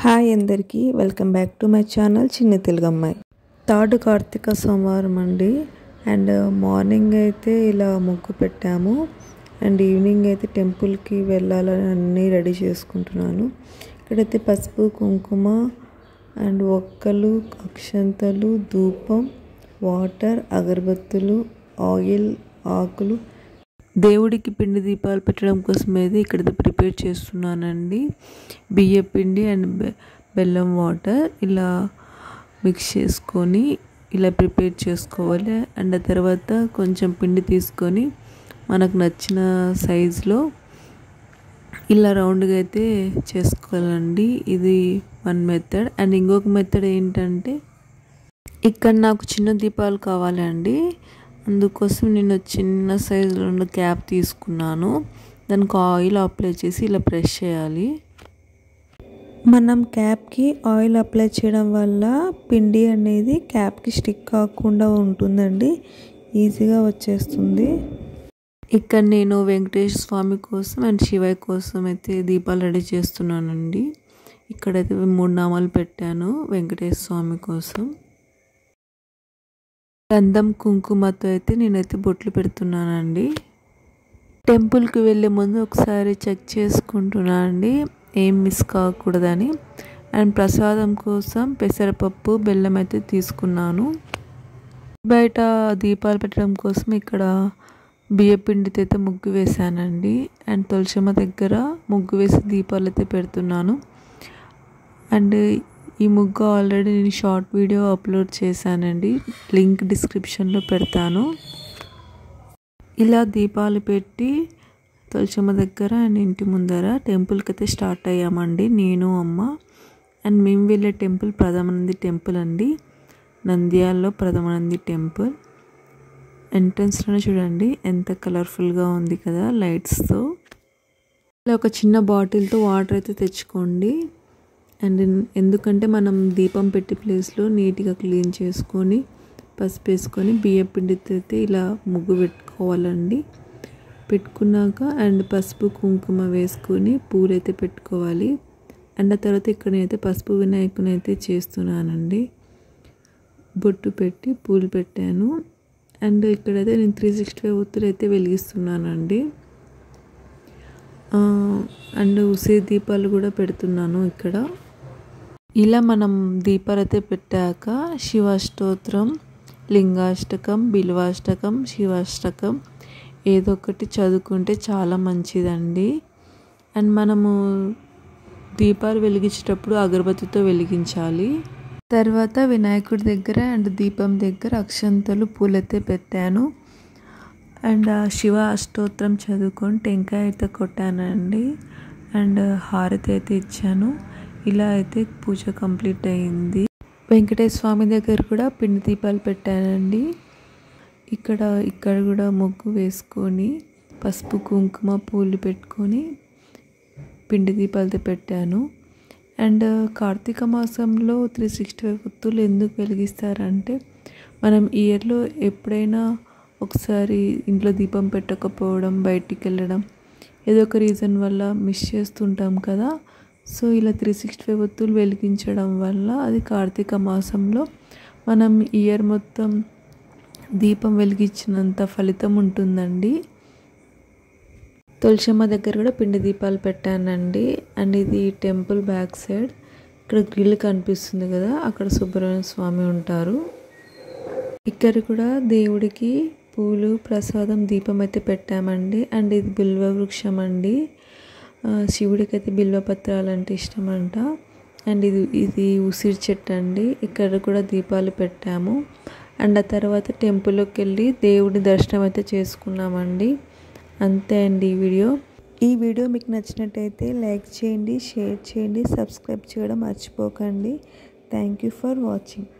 Hi అందరికీ welcome back to my channel చిన్న తెలుగు అమ్మాయి. థర్డ్ కార్తీక సోమవారం అండి. అండ్ మార్నింగ్ అయితే ఇలా ముగ్గు పెట్టాము. అండ్ ఈవినింగ్ అయితే టెంపుల్కి వెళ్ళాలని అన్నీ రెడీ చేసుకుంటున్నాను. ఇక్కడైతే పసుపు కుంకుమ అండ్ ఒక్కలు అక్షంతలు ధూపం వాటర్ అగరబత్తులు ఆయిల్ ఆకులు దేవుడికి పిండి దీపాలు పెట్టడం కోసం అయితే ఇక్కడ ప్రిపేర్ చేస్తున్నానండి. బియ్య పిండి అండ్ బెల్లం వాటర్ ఇలా మిక్స్ చేసుకొని ఇలా ప్రిపేర్ చేసుకోవాలి. అండ్ తర్వాత కొంచెం పిండి తీసుకొని మనకు నచ్చిన సైజులో ఇలా రౌండ్గా అయితే చేసుకోవాలండి. ఇది వన్ మెథడ్. అండ్ ఇంకొక మెథడ్ ఏంటంటే ఇక్కడ నాకు చిన్న దీపాలు కావాలండి. అందుకోసం నేను చిన్న సైజులో ఉన్న క్యాప్ తీసుకున్నాను. దానికి ఆయిల్ అప్లై చేసి ఇలా ప్రెస్ చేయాలి. మనం క్యాప్కి ఆయిల్ అప్లై చేయడం వల్ల పిండి అనేది క్యాప్కి స్టిక్ కాకుండా ఉంటుందండి. ఈజీగా వచ్చేస్తుంది. ఇక్కడ నేను వెంకటేశ్వర స్వామి కోసం అండ్ శివయ్య కోసం అయితే దీపాలు రెడీ చేస్తున్నానండి. ఇక్కడైతే 3 నామాలు పెట్టాను వెంకటేశ్వర స్వామి కోసం. గంధం కుంకుమతో అయితే నేనైతే బొట్లు పెడుతున్నానండి. టెంపుల్కి వెళ్ళే ముందు ఒకసారి చెక్ చేసుకుంటున్నాను అండి, ఏం మిస్ కాకూడదని. అండ్ ప్రసాదం కోసం పెసరపప్పు బెల్లం అయితే తీసుకున్నాను. బయట దీపాలు పెట్టడం కోసం ఇక్కడ బియ్యపిండితో అయితే ముగ్గు వేసానండి. అండ్ తులసమ్మ దగ్గర ముగ్గు వేసి దీపాలు అయితే పెడుతున్నాను. అండ్ ఈ ముగ్గు ఆల్రెడీ నేను షార్ట్ వీడియో అప్లోడ్ చేశానండి, లింక్ డిస్క్రిప్షన్లో పెడతాను. ఇలా దీపాలు పెట్టి తులసమ్మ దగ్గర అండ్ ఇంటి ముందర టెంపుల్కి అయితే స్టార్ట్ అయ్యామండి, నేను అమ్మ. అండ్ మేము వెళ్ళే టెంపుల్ ప్రథమానంది టెంపుల్ అండి, నంద్యాలలో ప్రథమానంది టెంపుల్. ఎంట్రన్స్లోనే చూడండి ఎంత కలర్ఫుల్గా ఉంది కదా లైట్స్తో. ఇలా ఒక చిన్న బాటిల్తో వాటర్ అయితే తెచ్చుకోండి. అండ్ ఎందుకంటే మనం దీపం పెట్టి ప్లేస్లో నీట్గా క్లీన్ చేసుకొని పసుపు వేసుకొని బియ్యం పిండితో అయితే ఇలా ముగ్గు పెట్టుకోవాలండి. పెట్టుకున్నాక అండ్ పసుపు కుంకుమ వేసుకొని పూలు అయితే పెట్టుకోవాలి. అండ్ ఆ తర్వాత ఇక్కడ నేనైతే పసుపు వినాయకుని అయితే చేస్తున్నానండి. బొట్టు పెట్టి పూలు పెట్టాను. అండ్ ఇక్కడైతే నేను 365 ఒత్తులు అయితే వెలిగిస్తున్నానండి. అండ్ ఉసిరి దీపాలు కూడా పెడుతున్నాను ఇక్కడ. ఇలా మనం దీపాలు అయితే పెట్టాక శివాష్టోత్రం లింగాష్టకం బిల్వాష్టకం శివాష్టకం ఏదో ఒకటి చదువుకుంటే చాలా మంచిదండి. అండ్ మనము దీపాలు వెలిగించేటప్పుడు అగరబత్తితో వెలిగించాలి. తర్వాత వినాయకుడి దగ్గర అండ్ దీపం దగ్గర అక్షంతలు పూలైతే పెట్టాను. అండ్ శివ అష్టోత్రం చదువుకొని టెంకాయ అయితే కొట్టానండి. అండ్ హారతి అయితే ఇచ్చాను. ఇలా అయితే పూజ కంప్లీట్ అయింది. వెంకటేశ్వర స్వామి దగ్గర కూడా పిండి దీపాలు పెట్టానండి. ఇక్కడ కూడా ముగ్గు వేసుకొని పసుపు కుంకుమ పూలు పెట్టుకొని పిండి దీపాలతో పెట్టాను. అండ్ కార్తీక మాసంలో 365 ఒత్తులు ఎందుకు వెలిగిస్తారంటే మనం ఇయర్లో ఎప్పుడైనా ఒకసారి ఇంట్లో దీపం పెట్టకపోవడం బయటికి వెళ్ళడం ఏదో ఒక రీజన్ వల్ల మిస్ చేస్తుంటాం కదా. సో ఇలా 365 ఒత్తులు వెలిగించడం వల్ల అది కార్తీక మాసంలో మనం ఇయర్ మొత్తం దీపం వెలిగించినంత ఫలితం ఉంటుందండి. తులసమ్మ దగ్గర కూడా పిండి దీపాలు పెట్టానండి. అండ్ ఇది టెంపుల్ బ్యాక్ సైడ్ ఇక్కడ గ్రిల్ కనిపిస్తుంది కదా, అక్కడ సుబ్రహ్మణ్య స్వామి ఉంటారు. ఇక్కడ కూడా దేవుడికి పూలు ప్రసాదం దీపం అయితే పెట్టామండి. అండ్ ఇది బిల్వ వృక్షం అండి, శివుడికి అయితే బిల్వపత్రాలు అంటే ఇష్టం అంట. అండ్ ఇది ఉసిరి చెట్టు అండి. ఇక్కడ కూడా దీపాలు పెట్టాము. అండ్ ఆ తర్వాత టెంపుల్లోకి వెళ్ళి దేవుడి దర్శనం అయితే చేసుకున్నామండి. అంతే అండి ఈ వీడియో మీకు నచ్చినట్టయితే లైక్ చేయండి, షేర్ చేయండి, సబ్స్క్రైబ్ చేయడం మర్చిపోకండి. Thank you for watching.